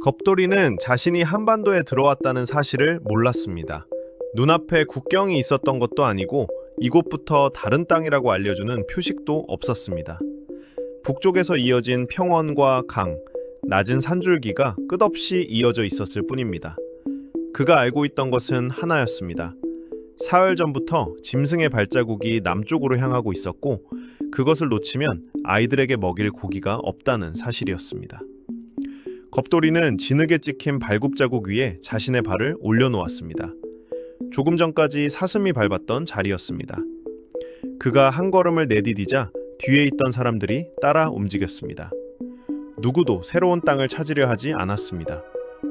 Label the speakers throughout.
Speaker 1: 겁돌이는 자신이 한반도에 들어왔다는 사실을 몰랐습니다. 눈앞에 국경이 있었던 것도 아니고 이곳부터 다른 땅이라고 알려주는 표식도 없었습니다. 북쪽에서 이어진 평원과 강, 낮은 산줄기가 끝없이 이어져 있었을 뿐입니다. 그가 알고 있던 것은 하나였습니다. 사흘 전부터 짐승의 발자국이 남쪽으로 향하고 있었고 그것을 놓치면 아이들에게 먹일 고기가 없다는 사실이었습니다. 겁돌이는 진흙에 찍힌 발굽자국 위에 자신의 발을 올려놓았습니다. 조금 전까지 사슴이 밟았던 자리였습니다. 그가 한 걸음을 내디디자 뒤에 있던 사람들이 따라 움직였습니다. 누구도 새로운 땅을 찾으려 하지 않았습니다.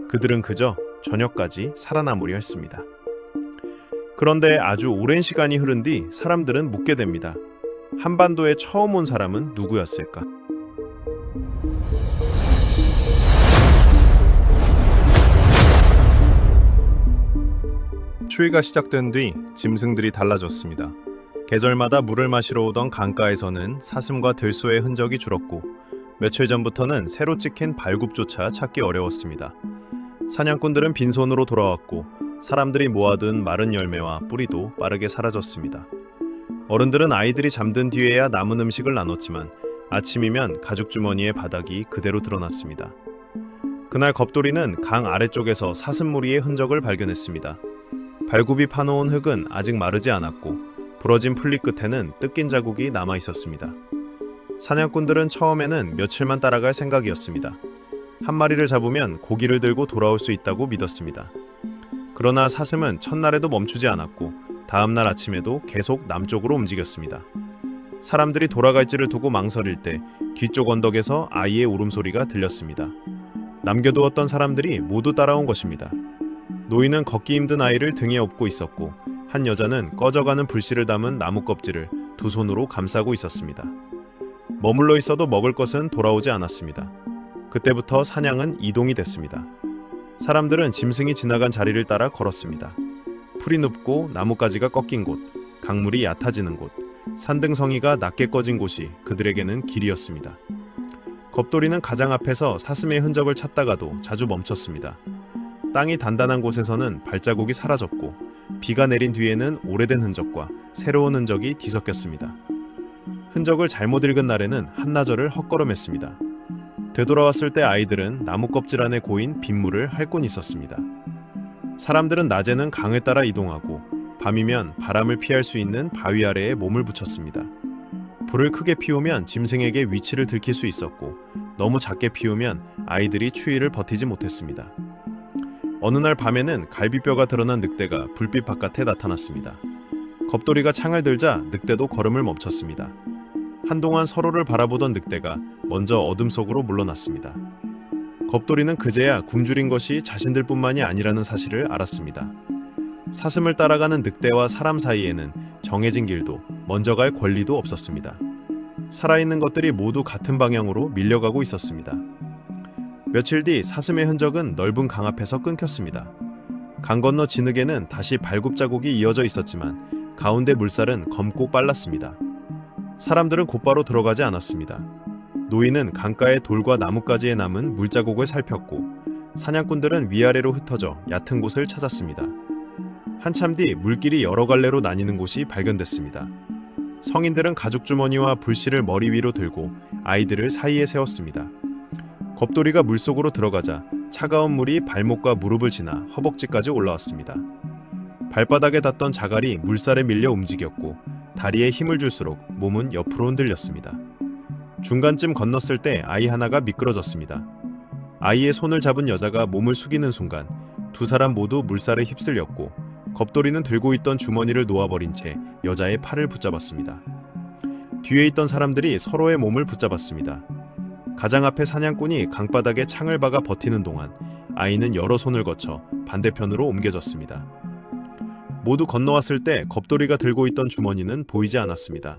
Speaker 1: 그들은 그저 저녁까지 살아남으려 했습니다. 그런데 아주 오랜 시간이 흐른 뒤 사람들은 묻게 됩니다. 한반도에 처음 온 사람은 누구였을까? 추위가 시작된 뒤 짐승들이 달라졌습니다. 계절마다 물을 마시러 오던 강가에서는 사슴과 들소의 흔적이 줄었고 며칠 전부터는 새로 찍힌 발굽조차 찾기 어려웠습니다. 사냥꾼들은 빈손으로 돌아왔고 사람들이 모아둔 마른 열매와 뿌리도 빠르게 사라졌습니다. 어른들은 아이들이 잠든 뒤에야 남은 음식을 나눴지만 아침이면 가죽 주머니의 바닥이 그대로 드러났습니다. 그날 겁돌이는 강 아래쪽에서 사슴무리의 흔적을 발견했습니다. 발굽이 파놓은 흙은 아직 마르지 않았고 부러진 풀잎 끝에는 뜯긴 자국이 남아 있었습니다. 사냥꾼들은 처음에는 며칠만 따라갈 생각이었습니다. 한 마리를 잡으면 고기를 들고 돌아올 수 있다고 믿었습니다. 그러나 사슴은 첫날에도 멈추지 않았고 다음날 아침에도 계속 남쪽으로 움직였습니다. 사람들이 돌아갈지를 두고 망설일 때 뒤쪽 언덕에서 아이의 울음소리가 들렸습니다. 남겨두었던 사람들이 모두 따라온 것입니다. 노인은 걷기 힘든 아이를 등에 업고 있었고 한 여자는 꺼져가는 불씨를 담은 나무 껍질을 두 손으로 감싸고 있었습니다. 머물러 있어도 먹을 것은 돌아오지 않았습니다. 그때부터 사냥은 이동이 됐습니다. 사람들은 짐승이 지나간 자리를 따라 걸었습니다. 풀이 눕고 나뭇가지가 꺾인 곳, 강물이 얕아지는 곳, 산등성이가 낮게 꺼진 곳이 그들에게는 길이었습니다. 겁돌이는 가장 앞에서 사슴의 흔적을 찾다가도 자주 멈췄습니다. 땅이 단단한 곳에서는 발자국이 사라졌고 비가 내린 뒤에는 오래된 흔적과 새로운 흔적이 뒤섞였습니다. 흔적을 잘못 읽은 날에는 한나절을 헛걸음했습니다. 되돌아왔을 때 아이들은 나무 껍질 안에 고인 빗물을 핥고 있었습니다. 사람들은 낮에는 강을 따라 이동하고 밤이면 바람을 피할 수 있는 바위 아래에 몸을 붙였습니다. 불을 크게 피우면 짐승에게 위치를 들킬 수 있었고 너무 작게 피우면 아이들이 추위를 버티지 못했습니다. 어느 날 밤에는 갈비뼈가 드러난 늑대가 불빛 바깥에 나타났습니다. 겁돌이가 창을 들자 늑대도 걸음을 멈췄습니다. 한동안 서로를 바라보던 늑대가 먼저 어둠 속으로 물러났습니다. 겁돌이는 그제야 굶주린 것이 자신들뿐만이 아니라는 사실을 알았습니다. 사슴을 따라가는 늑대와 사람 사이에는 정해진 길도 먼저 갈 권리도 없었습니다. 살아있는 것들이 모두 같은 방향으로 밀려가고 있었습니다. 며칠 뒤 사슴의 흔적은 넓은 강 앞에서 끊겼습니다. 강 건너 진흙에는 다시 발굽자국이 이어져 있었지만 가운데 물살은 검고 빨랐습니다. 사람들은 곧바로 들어가지 않았습니다. 노인은 강가의 돌과 나뭇가지에 남은 물자국을 살폈고 사냥꾼들은 위아래로 흩어져 얕은 곳을 찾았습니다. 한참 뒤 물길이 여러 갈래로 나뉘는 곳이 발견됐습니다. 성인들은 가죽 주머니와 불씨를 머리 위로 들고 아이들을 사이에 세웠습니다. 겁돌이가 물속으로 들어가자 차가운 물이 발목과 무릎을 지나 허벅지까지 올라왔습니다. 발바닥에 닿던 자갈이 물살에 밀려 움직였고 다리에 힘을 줄수록 몸은 옆으로 흔들렸습니다. 중간쯤 건넜을 때 아이 하나가 미끄러졌습니다. 아이의 손을 잡은 여자가 몸을 숙이는 순간 두 사람 모두 물살에 휩쓸렸고 겁돌이는 들고 있던 주머니를 놓아버린 채 여자의 팔을 붙잡았습니다. 뒤에 있던 사람들이 서로의 몸을 붙잡았습니다. 가장 앞에 사냥꾼이 강바닥에 창을 박아 버티는 동안 아이는 여러 손을 거쳐 반대편으로 옮겨졌습니다. 모두 건너왔을 때 겁돌이가 들고 있던 주머니는 보이지 않았습니다.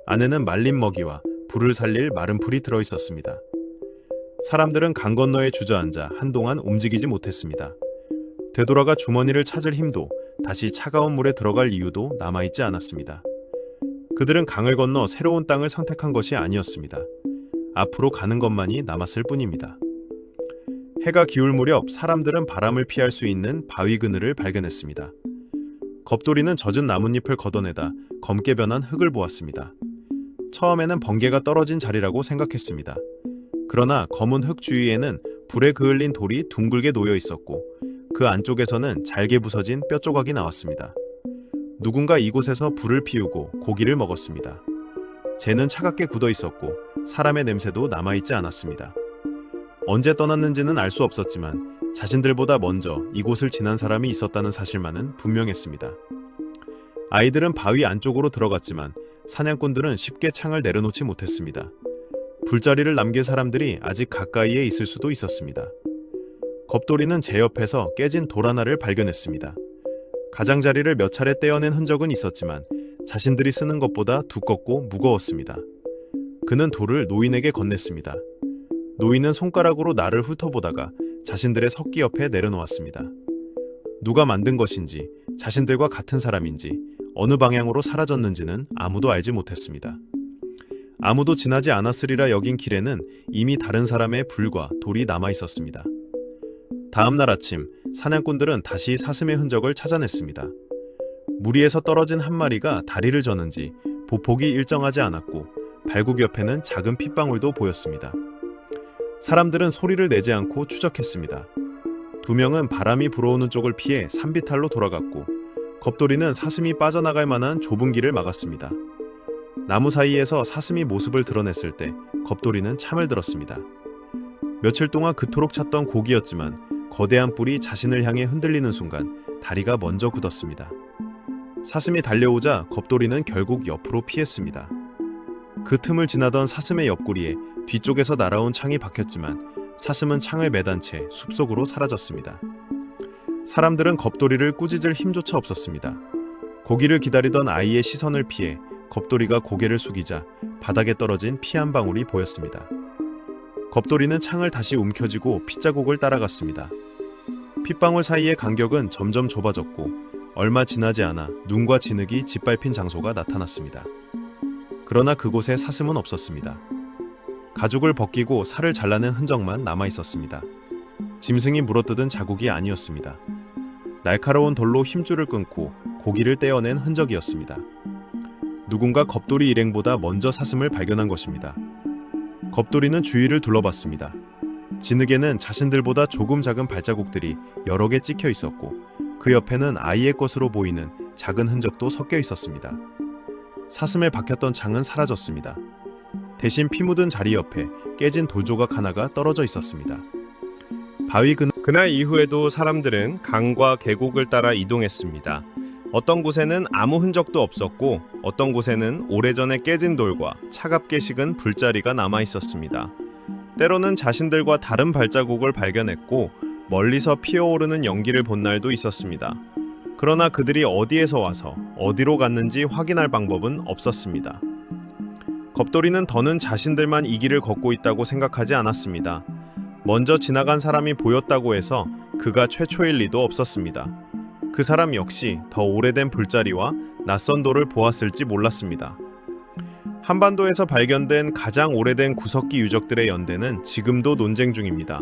Speaker 1: 안에는 말린 먹이와 불을 살릴 마른 풀이 들어있었습니다. 사람들은 강 건너에 주저앉아 한동안 움직이지 못했습니다. 되돌아가 주머니를 찾을 힘도 다시 차가운 물에 들어갈 이유도 남아있지 않았습니다. 그들은 강을 건너 새로운 땅을 선택한 것이 아니었습니다. 앞으로 가는 것만이 남았을 뿐입니다. 해가 기울 무렵 사람들은 바람을 피할 수 있는 바위 그늘을 발견했습니다. 겁돌이는 젖은 나뭇잎을 걷어내다 검게 변한 흙을 보았습니다. 처음에는 번개가 떨어진 자리라고 생각했습니다. 그러나 검은 흙 주위에는 불에 그을린 돌이 둥글게 놓여 있었고 그 안쪽에서는 잘게 부서진 뼈 조각이 나왔습니다. 누군가 이곳에서 불을 피우고 고기를 먹었습니다. 재는 차갑게 굳어 있었고 사람의 냄새도 남아있지 않았습니다. 언제 떠났는지는 알 수 없었지만 자신들보다 먼저 이곳을 지난 사람이 있었다는 사실만은 분명했습니다. 아이들은 바위 안쪽으로 들어갔지만 사냥꾼들은 쉽게 창을 내려놓지 못했습니다. 불자리를 남긴 사람들이 아직 가까이에 있을 수도 있었습니다. 겁돌이는 제 옆에서 깨진 돌 하나를 발견했습니다. 가장자리를 몇 차례 떼어낸 흔적은 있었지만 자신들이 쓰는 것보다 두껍고 무거웠습니다. 그는 돌을 노인에게 건넸습니다. 노인은 손가락으로 나를 훑어보다가 자신들의 석기 옆에 내려놓았습니다. 누가 만든 것인지, 자신들과 같은 사람인지, 어느 방향으로 사라졌는지는 아무도 알지 못했습니다. 아무도 지나지 않았으리라 여긴 길에는 이미 다른 사람의 불과 돌이 남아 있었습니다. 다음 날 아침, 사냥꾼들은 다시 사슴의 흔적을 찾아냈습니다. 무리에서 떨어진 한 마리가 다리를 저는지 보폭이 일정하지 않았고 발굽 옆에는 작은 핏방울도 보였습니다. 사람들은 소리를 내지 않고 추적했습니다. 두 명은 바람이 불어오는 쪽을 피해 산비탈로 돌아갔고 겁돌이는 사슴이 빠져나갈 만한 좁은 길을 막았습니다. 나무 사이에서 사슴이 모습을 드러냈을 때 겁돌이는 참을 들었습니다. 며칠 동안 그토록 찾던 고기였지만 거대한 뿔이 자신을 향해 흔들리는 순간 다리가 먼저 굳었습니다. 사슴이 달려오자 겁돌이는 결국 옆으로 피했습니다. 그 틈을 지나던 사슴의 옆구리에 뒤쪽에서 날아온 창이 박혔지만 사슴은 창을 매단 채 숲속으로 사라졌습니다. 사람들은 겁돌이를 꾸짖을 힘조차 없었습니다. 고기를 기다리던 아이의 시선을 피해 겁돌이가 고개를 숙이자 바닥에 떨어진 피 한 방울이 보였습니다. 겁돌이는 창을 다시 움켜쥐고 핏자국을 따라갔습니다. 핏방울 사이의 간격은 점점 좁아졌고 얼마 지나지 않아 눈과 진흙이 짓밟힌 장소가 나타났습니다. 그러나 그곳에 사슴은 없었습니다. 가죽을 벗기고 살을 잘라낸 흔적만 남아 있었습니다. 짐승이 물어뜯은 자국이 아니었습니다. 날카로운 돌로 힘줄을 끊고 고기를 떼어낸 흔적이었습니다. 누군가 겁돌이 일행보다 먼저 사슴을 발견한 것입니다. 겁돌이는 주위를 둘러봤습니다. 진흙에는 자신들보다 조금 작은 발자국들이 여러 개 찍혀 있었고 그 옆에는 아이의 것으로 보이는 작은 흔적도 섞여 있었습니다. 사슴에 박혔던 창은 사라졌습니다. 대신 피 묻은 자리 옆에 깨진 돌조각 하나가 떨어져 있었습니다. 그날 이후에도 사람들은 강과 계곡을 따라 이동했습니다. 어떤 곳에는 아무 흔적도 없었고 어떤 곳에는 오래전에 깨진 돌과 차갑게 식은 불자리가 남아 있었습니다. 때로는 자신들과 다른 발자국을 발견했고 멀리서 피어오르는 연기를 본 날도 있었습니다. 그러나 그들이 어디에서 와서 어디로 갔는지 확인할 방법은 없었습니다. 겁돌이는 더는 자신들만 이 길을 걷고 있다고 생각하지 않았습니다. 먼저 지나간 사람이 보였다고 해서 그가 최초일 리도 없었습니다. 그 사람 역시 더 오래된 불자리와 낯선 돌을 보았을지 몰랐습니다. 한반도에서 발견된 가장 오래된 구석기 유적들의 연대는 지금도 논쟁 중입니다.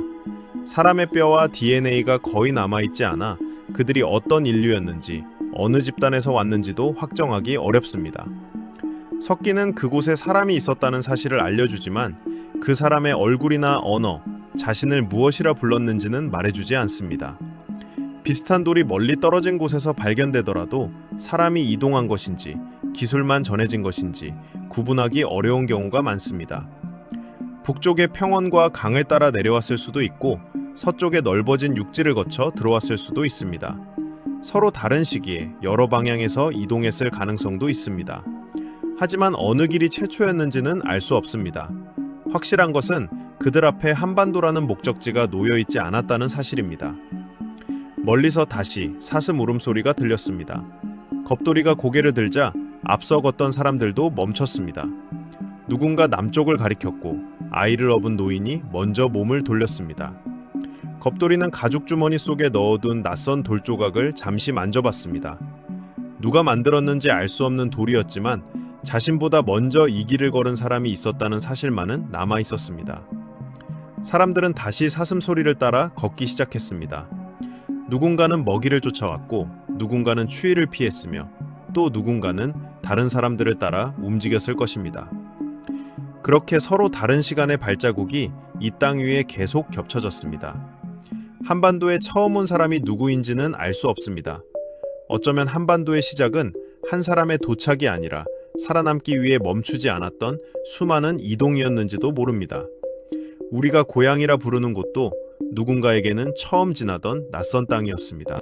Speaker 1: 사람의 뼈와 DNA가 거의 남아있지 않아 그들이 어떤 인류였는지, 어느 집단에서 왔는지도 확정하기 어렵습니다. 석기는 그곳에 사람이 있었다는 사실을 알려주지만 그 사람의 얼굴이나 언어, 자신을 무엇이라 불렀는지는 말해주지 않습니다. 비슷한 돌이 멀리 떨어진 곳에서 발견되더라도 사람이 이동한 것인지 기술만 전해진 것인지 구분하기 어려운 경우가 많습니다. 북쪽의 평원과 강을 따라 내려왔을 수도 있고 서쪽의 넓어진 육지를 거쳐 들어왔을 수도 있습니다. 서로 다른 시기에 여러 방향에서 이동했을 가능성도 있습니다. 하지만 어느 길이 최초였는지는 알 수 없습니다. 확실한 것은 그들 앞에 한반도라는 목적지가 놓여 있지 않았다는 사실입니다. 멀리서 다시 사슴 울음소리가 들렸습니다. 겁돌이가 고개를 들자 앞서 걷던 사람들도 멈췄습니다. 누군가 남쪽을 가리켰고 아이를 업은 노인이 먼저 몸을 돌렸습니다. 겁돌이는 가죽 주머니 속에 넣어둔 낯선 돌조각을 잠시 만져봤습니다. 누가 만들었는지 알 수 없는 돌이었지만 자신보다 먼저 이 길을 걸은 사람이 있었다는 사실만은 남아 있었습니다. 사람들은 다시 사슴 소리를 따라 걷기 시작했습니다. 누군가는 먹이를 쫓아왔고, 누군가는 추위를 피했으며, 또 누군가는 다른 사람들을 따라 움직였을 것입니다. 그렇게 서로 다른 시간의 발자국이 이 땅 위에 계속 겹쳐졌습니다. 한반도에 처음 온 사람이 누구인지는 알 수 없습니다. 어쩌면 한반도의 시작은 한 사람의 도착이 아니라 살아남기 위해 멈추지 않았던 수많은 이동이었는지도 모릅니다. 우리가 고향이라 부르는 곳도 누군가에게는 처음 지나던 낯선 땅이었습니다.